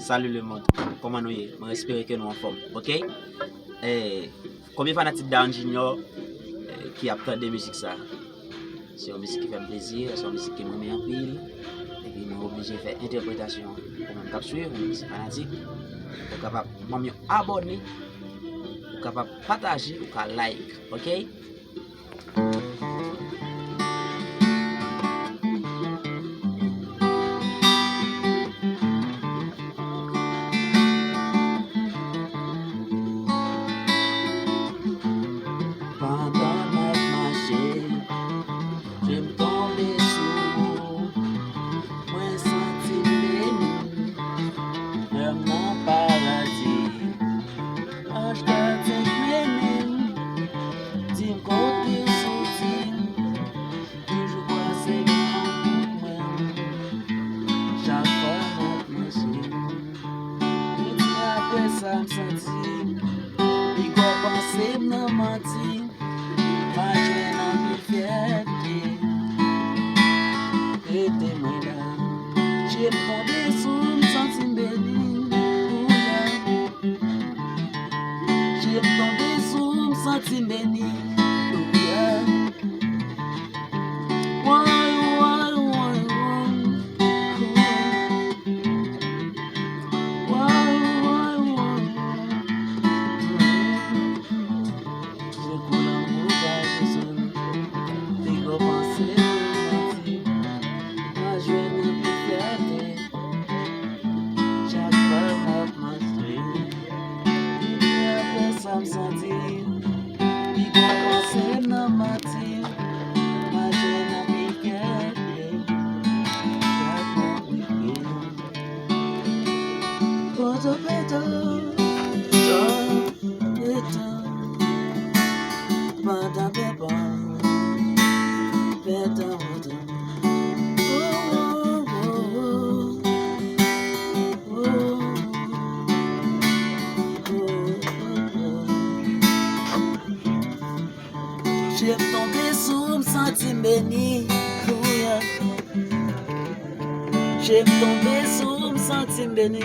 Salut le monde. Comment nous y? J'espère que nous en forme. Ok? Combien fanatiques d'Anne Junior qui apprennent des musiques ça? C'est une musique qui fait plaisir, c'est une musique qui me met en pile. Et puis nous obligés de faire interprétation pour même suivre, une musique fanatique. Pour capable de abonner, pour capable partager, pour capable like. Ok? Pendant ma marché, je me tombais sous, moi senti béni, dans mon paradis. Ange gardien béni, dis-moi côté sorti, toujours croisé pour moi, chaque fois mon marché. Et puis après ça me senti, et quoi penser me mentir. Ma joie dans mes fiertés, et témoin j'ai tombé sous me sentir béni. J'ai tombé sous me sentir béni. Ça me sentir, il commence à mentir, ma jeune amie qu'elle Poto peto, pata pepa, peta moto. J'ai tombé sous me sentir béni. J'ai tombé sous me sentir béni.